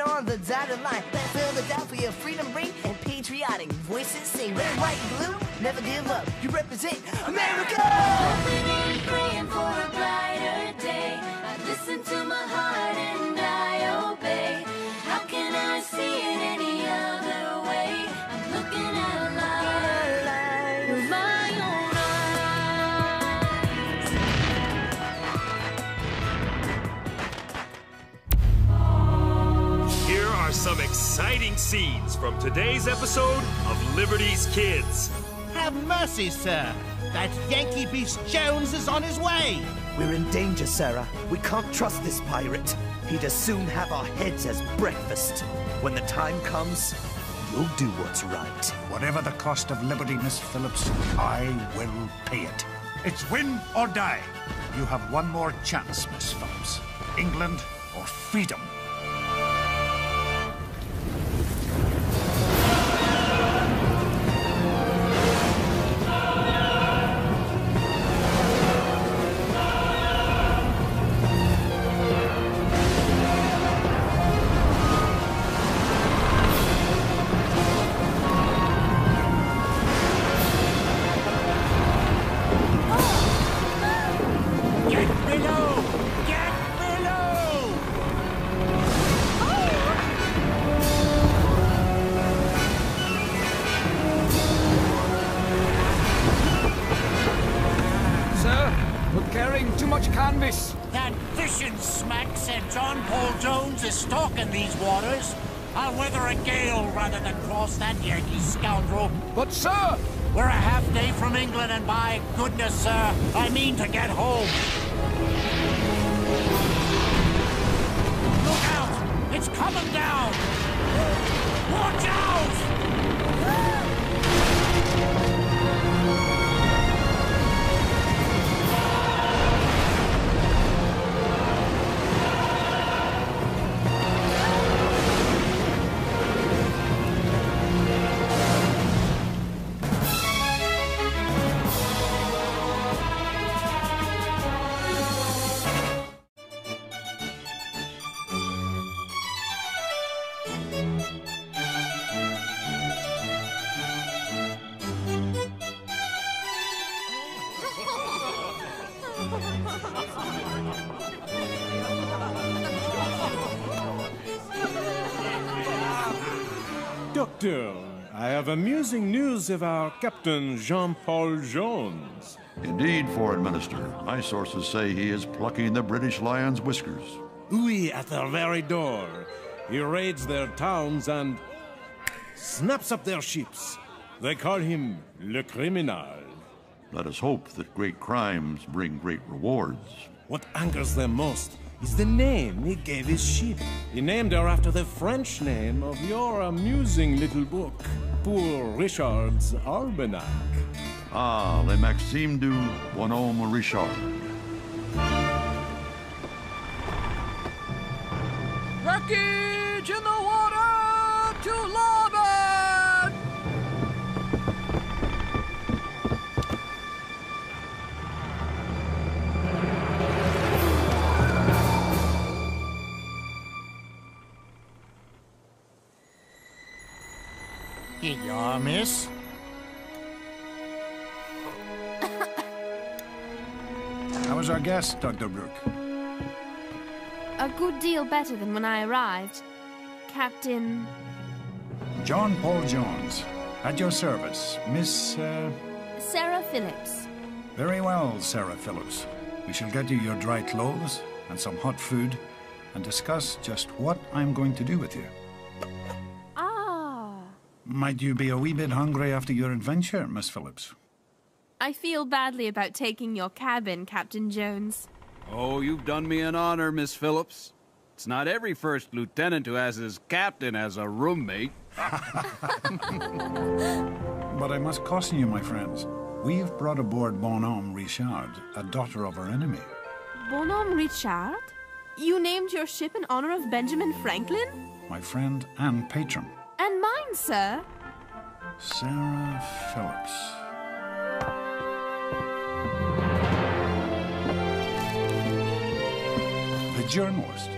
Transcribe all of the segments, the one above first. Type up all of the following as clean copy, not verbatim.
on the dotted line. Let's fill the doubt for your freedom ring and patriotic voices sing. Red, white, and blue, never give up. You represent America! Hoping and praying for a brighter day. I listen to my heart and I obey. How can I see it any other way? I'm looking at a light with my own eyes. Here are some exciting scenes from today's episode of Liberty's Kids. Have mercy, sir. That Yankee beast Jones is on his way. We're in danger, Sarah. We can't trust this pirate. He'd as soon have our heads as breakfast. When the time comes, you'll do what's right. Whatever the cost of liberty, Miss Phillips, I will pay it. It's win or die. You have one more chance, Miss Phillips. England or freedom. That fishing smack said John Paul Jones is stalking these waters. I'll weather a gale rather than cross that Yankee scoundrel. But, sir! We're a half day from England, and by goodness, sir, I mean to get home. Look out! It's coming down! Watch out! Doctor, I have amusing news of our Captain Jean-Paul Jones. Indeed, Foreign Minister. My sources say he is plucking the British lion's whiskers. Oui, at their very door. He raids their towns and snaps up their ships. They call him Le Criminal. Let us hope that great crimes bring great rewards. What angers them most is the name he gave his ship. He named her after the French name of your amusing little book, Poor Richard's Almanac. Ah, Les Maximes du Bonhomme Richard. Wreckage in the water to larboard! Here you are, miss. How was our guest, Dr. Brooke? A good deal better than when I arrived. Captain... John Paul Jones. At your service, Miss, Sarah Phillips. Very well, Sarah Phillips. We shall get you your dry clothes and some hot food and discuss just what I'm going to do with you. Ah. Might you be a wee bit hungry after your adventure, Miss Phillips? I feel badly about taking your cabin, Captain Jones. Oh, you've done me an honor, Miss Phillips. It's not every first lieutenant who has his captain as a roommate. But I must caution you, my friends. We've brought aboard Bonhomme Richard, a daughter of our enemy. Bonhomme Richard? You named your ship in honor of Benjamin Franklin? My friend and patron. And mine, sir. Sarah Phillips. The journalist.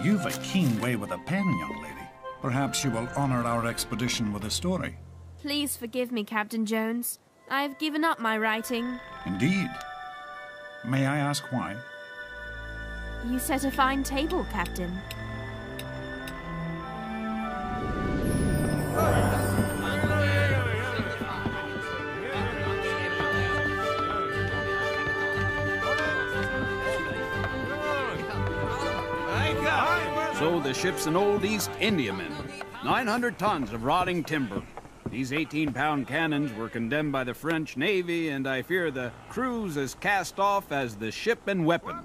You've a keen way with a pen, young lady. Perhaps you will honor our expedition with a story. Please forgive me, Captain Jones. I've given up my writing. Indeed. May I ask why? You set a fine table, Captain. So the ship's an old East Indiaman. 900 tons of rotting timber. These 18-pound cannons were condemned by the French Navy, and I fear the crew's as cast off as the ship and weapons.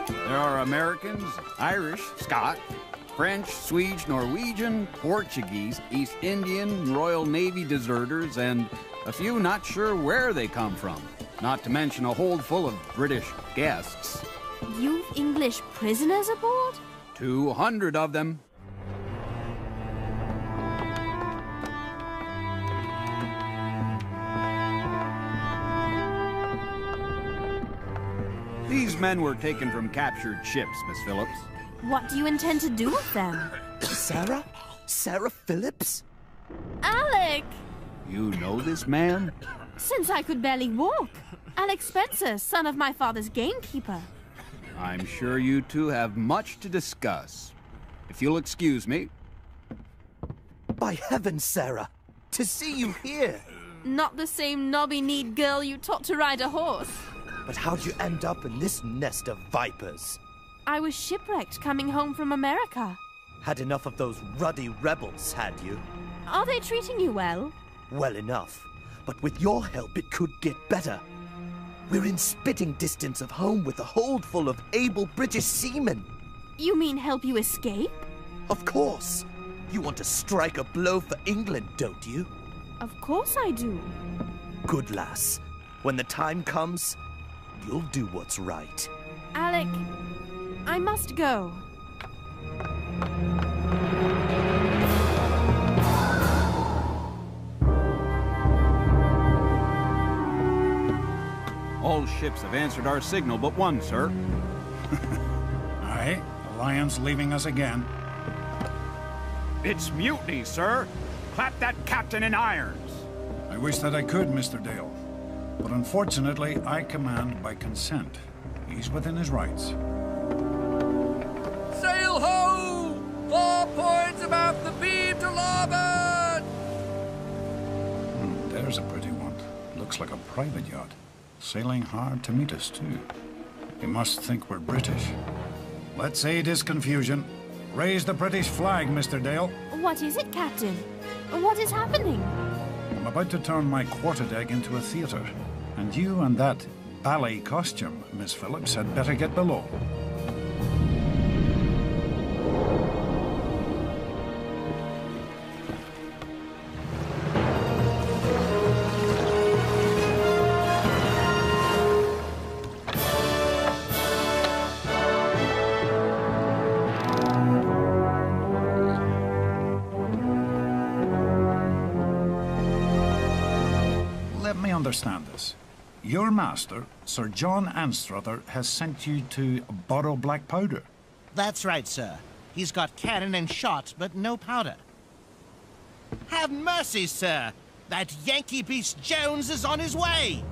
There are Americans, Irish, Scot, French, Swedish, Norwegian, Portuguese, East Indian, Royal Navy deserters, and a few not sure where they come from. Not to mention a hold full of British guests. You've English prisoners aboard? 200 of them. These men were taken from captured ships, Miss Phillips. What do you intend to do with them? Sarah? Sarah Phillips? Alec! You know this man? Since I could barely walk. Alec Spencer, son of my father's gamekeeper. I'm sure you two have much to discuss. If you'll excuse me. By heavens, Sarah! To see you here! Not the same knobby-kneed girl you taught to ride a horse. But how'd you end up in this nest of vipers? I was shipwrecked coming home from America. Had enough of those ruddy rebels, had you? Are they treating you well? Well enough. But with your help, it could get better. We're in spitting distance of home with a hold full of able British seamen. You mean help you escape? Of course. You want to strike a blow for England, don't you? Of course I do. Good lass. When the time comes, you'll do what's right. Alec, I must go. All ships have answered our signal but one, sir. Aye, the Lion's leaving us again. It's mutiny, sir. Clap that captain in irons. I wish that I could, Mr. Dale. But unfortunately, I command by consent. He's within his rights. Sail ho! 4 points about the beam to larboard! There's a pretty one. Looks like a private yacht. Sailing hard to meet us, too. He must think we're British. Let's aid his confusion. Raise the British flag, Mr. Dale. What is it, Captain? What is happening? I'm about to turn my quarterdeck into a theater. And you and that ballet costume, Miss Phillips, had better get below. Let me understand this. Your master, Sir John Anstruther, has sent you to borrow black powder. That's right, sir. He's got cannon and shot, but no powder. Have mercy, sir! That Yankee beast Jones is on his way!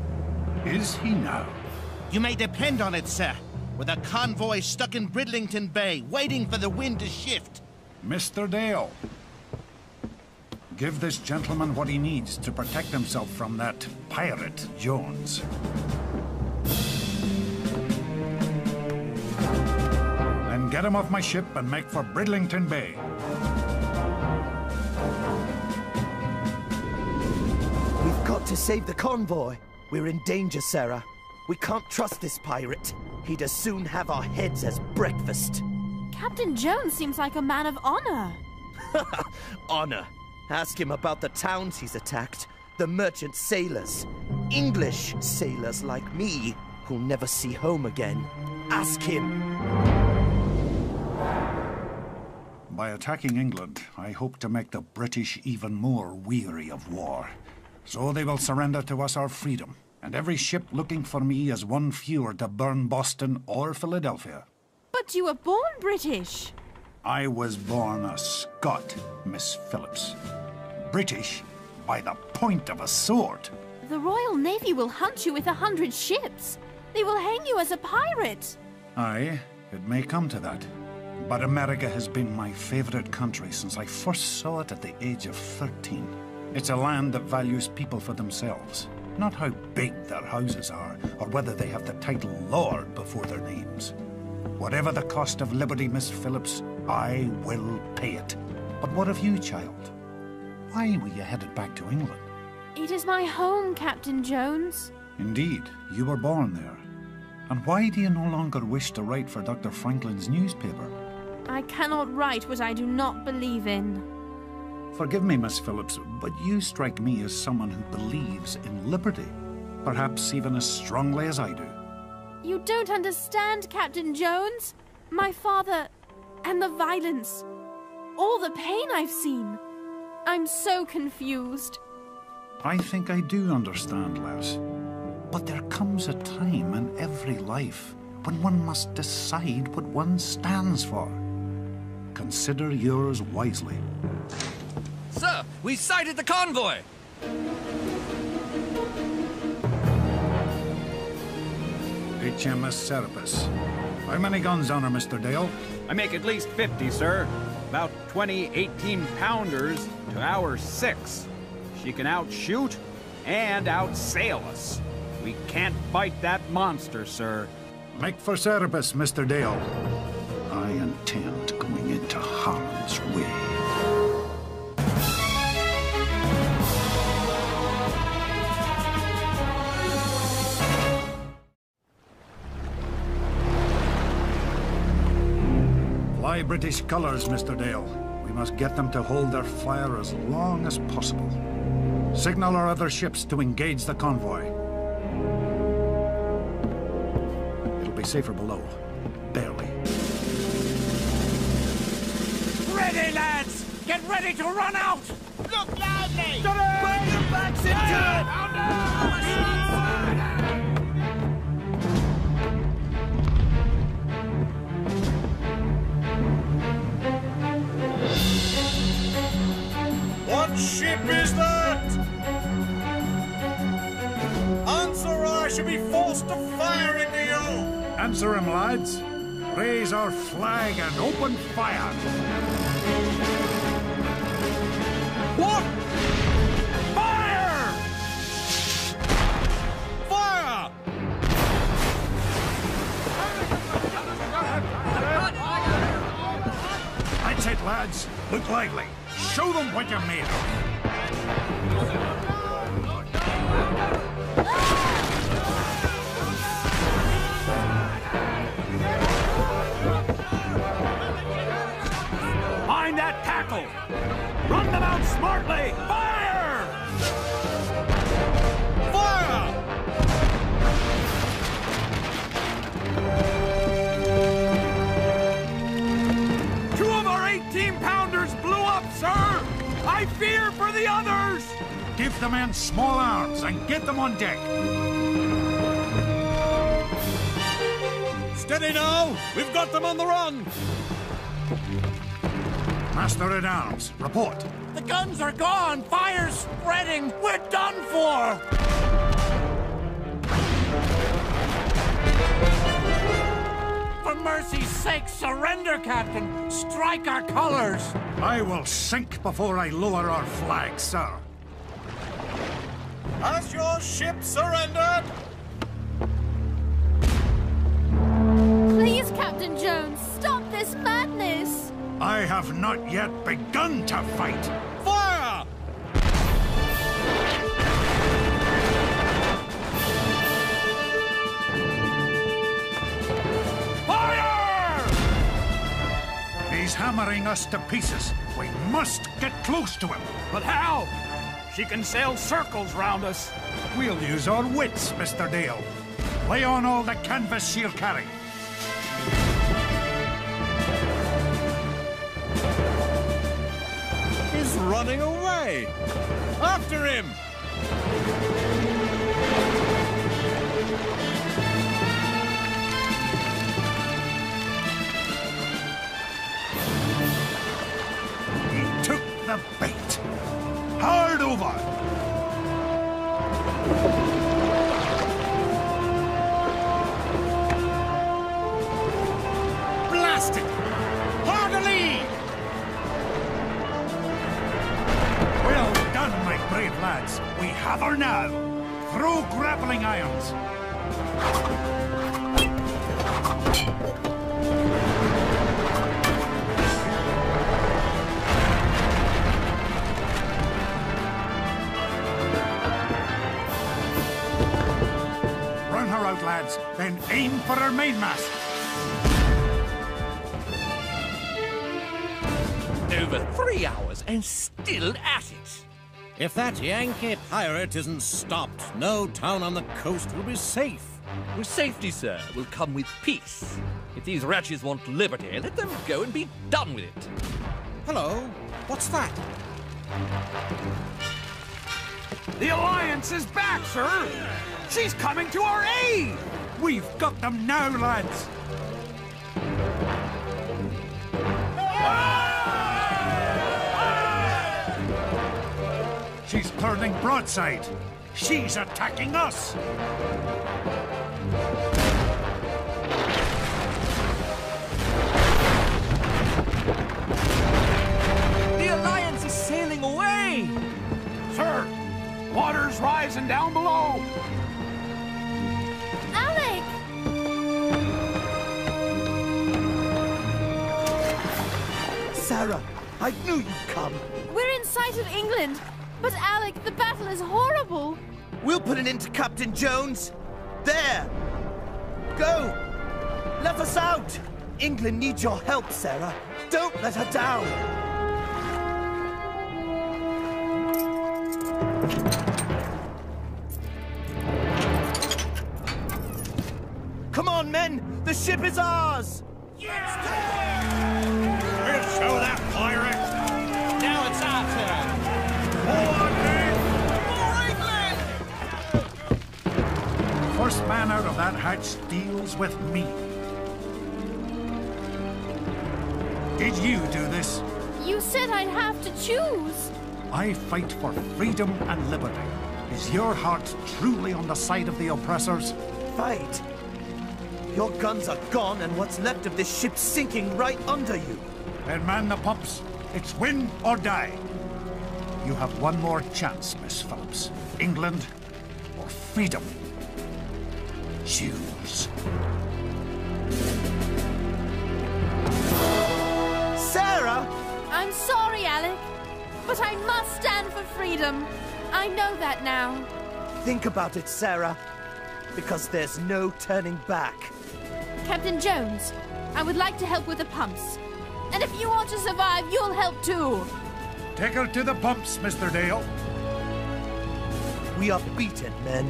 Is he now? You may depend on it, sir. With a convoy stuck in Bridlington Bay, waiting for the wind to shift. Mr. Dale, give this gentleman what he needs to protect himself from that pirate, Jones. Then get him off my ship and make for Bridlington Bay. We've got to save the convoy. We're in danger, Sarah. We can't trust this pirate. He'd as soon have our heads as breakfast. Captain Jones seems like a man of honor. Honor. Ask him about the towns he's attacked, the merchant sailors, English sailors like me, who'll never see home again. Ask him. By attacking England, I hope to make the British even more weary of war. So they will surrender to us our freedom, and every ship looking for me is one fewer to burn Boston or Philadelphia. But thought you were born British. I was born a Scot, Miss Phillips. British by the point of a sword. The Royal Navy will hunt you with 100 ships. They will hang you as a pirate. Aye, it may come to that. But America has been my favorite country since I first saw it at the age of 13. It's a land that values people for themselves, not how big their houses are, or whether they have the title Lord before their names. Whatever the cost of liberty, Miss Phillips, I will pay it. But what of you, child? Why were you headed back to England? It is my home, Captain Jones. Indeed, you were born there. And why do you no longer wish to write for Dr. Franklin's newspaper? I cannot write what I do not believe in. Forgive me, Miss Phillips, but you strike me as someone who believes in liberty. Perhaps even as strongly as I do. You don't understand, Captain Jones. My father, and the violence. All the pain I've seen. I'm so confused. I think I do understand, Les. But there comes a time in every life when one must decide what one stands for. Consider yours wisely. Sir, we sighted the convoy! HMS Serapis. How many guns on her, Mr. Dale? I make at least 50, sir. About 20 18-pounders to our 6. She can outshoot and outsail us. We can't fight that monster, sir. Make for Serapis, Mr. Dale. I intend going into harm's way. Fly British colours, Mr. Dale. We must get them to hold their fire as long as possible. Signal our other ships to engage the convoy. It'll be safer below. Barely. Ready, lads! Get ready to run out! Look loudly! Put your backs into it! What ship is that? Answer or I shall be forced to fire into you! Answer him, lads. Raise our flag and open fire. What? Fire! Fire! That's it, lads. Look lively. Show them what you're made of. Mind that tackle! Run them out smartly! Fire! Fire! Two of our 18-pounders blew up, sir! I fear for the others! Give the men small arms and get them on deck. Steady now! We've got them on the run! Master-at-arms, report. The guns are gone! Fire's spreading! We're done for! For mercy's sake, surrender, Captain! Strike our colors! I will sink before I lower our flag, sir. Has your ship surrendered? Please, Captain Jones, stop this madness! I have not yet begun to fight. Fire! Fire! He's hammering us to pieces. We must get close to him. But how? She can sail circles round us. We'll use our wits, Mr. Dale. Lay on all the canvas she'll carry. He's running away! After him! Blast it! Hard to lead! Well done, my brave lads. We have her now. Throw grappling irons. Run her out, lads, then aim for her mainmast. Over 3 hours and still at it. If that Yankee pirate isn't stopped, no town on the coast will be safe. With safety, sir, will come with peace. If these wretches want liberty, let them go and be done with it. Hello? What's that? The Alliance is back, sir! She's coming to our aid! We've got them now, lads. She's turning broadside. She's attacking us. The Alliance is sailing away! Sir, water's rising down below. Alec! Sarah, I knew you'd come. We're in sight of England. But Alec, the battle is horrible. We'll put an end to Captain Jones. There! Go! Let us out! England needs your help, Sarah. Don't let her down! Come on, men! The ship is ours! Yes! We'll show that pirate! Now it's our turn. First man out of that hatch deals with me. Did you do this? You said I'd have to choose. I fight for freedom and liberty. Is your heart truly on the side of the oppressors? Fight! Your guns are gone and what's left of this ship sinking right under you. Then man the pumps. It's win or die. You have one more chance, Miss Phillips. England or freedom. Choose. Sarah! I'm sorry, Alec, but I must stand for freedom. I know that now. Think about it, Sarah, because there's no turning back. Captain Jones, I would like to help with the pumps. And if you want to survive, you'll help too. Take her to the pumps, Mr. Dale. We are beaten, men.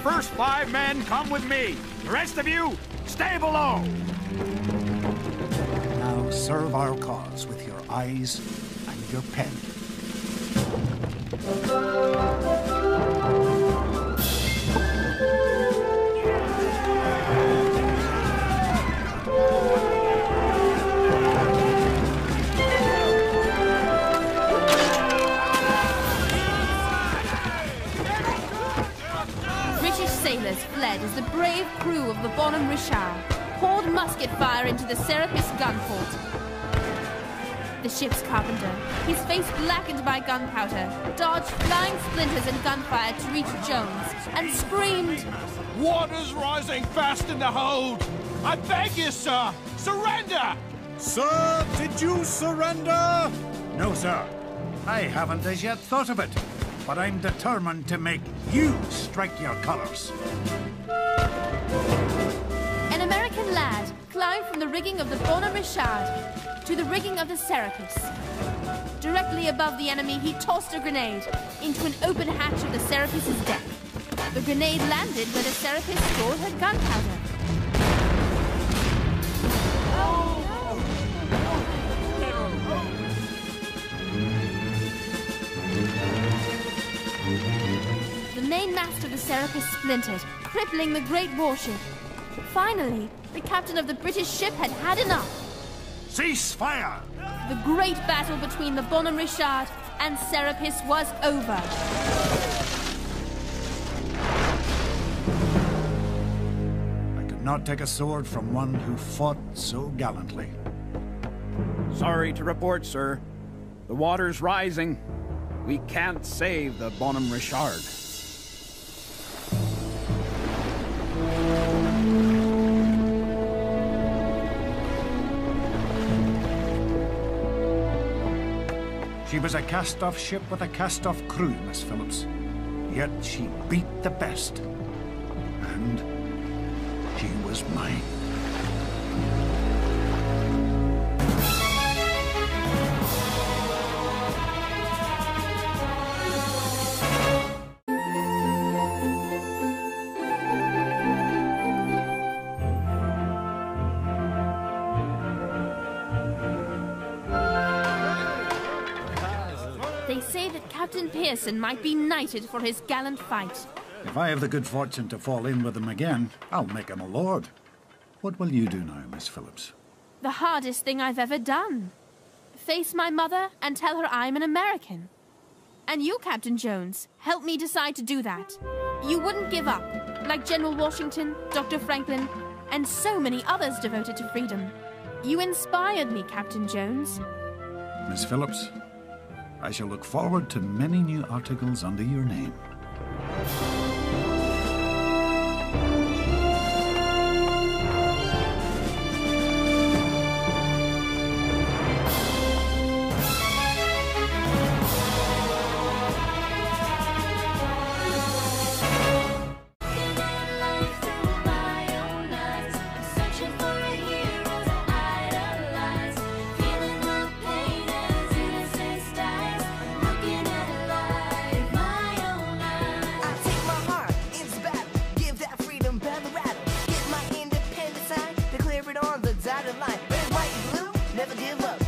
The first 5 men come with me. The rest of you, stay below. Now serve our cause with your eyes and your pen. Fled as the brave crew of the Bonhomme Richard poured musket fire into the Serapis gun fort. The ship's carpenter, his face blackened by gunpowder, dodged flying splinters and gunfire to reach Jones and screamed, Water's rising fast in the hold! I beg you, sir! Surrender! Sir, did you surrender? No, sir. I haven't as yet thought of it. But I'm determined to make you strike your colors. An American lad climbed from the rigging of the Bonhomme Richard to the rigging of the Serapis. Directly above the enemy, he tossed a grenade into an open hatch of the Serapis's deck. The grenade landed where the Serapis stored her gunpowder. The mainmast of the Serapis splintered, crippling the great warship. Finally, the captain of the British ship had had enough. Cease fire! The great battle between the Bonhomme Richard and Serapis was over. not take a sword from one who fought so gallantly. Sorry to report, sir. The water's rising. We can't save the Bonhomme Richard. She was a cast-off ship with a cast-off crew, Miss Phillips. Yet she beat the best. And she was mine. They say that Captain Pearson might be knighted for his gallant fight. If I have the good fortune to fall in with him again, I'll make him a lord. What will you do now, Miss Phillips? The hardest thing I've ever done. Face my mother and tell her I'm an American. And you, Captain Jones, help me decide to do that. You wouldn't give up, like General Washington, Dr. Franklin, and so many others devoted to freedom. You inspired me, Captain Jones. Miss Phillips, I shall look forward to many new articles under your name. On the dotted line, red, white, blue, never give up.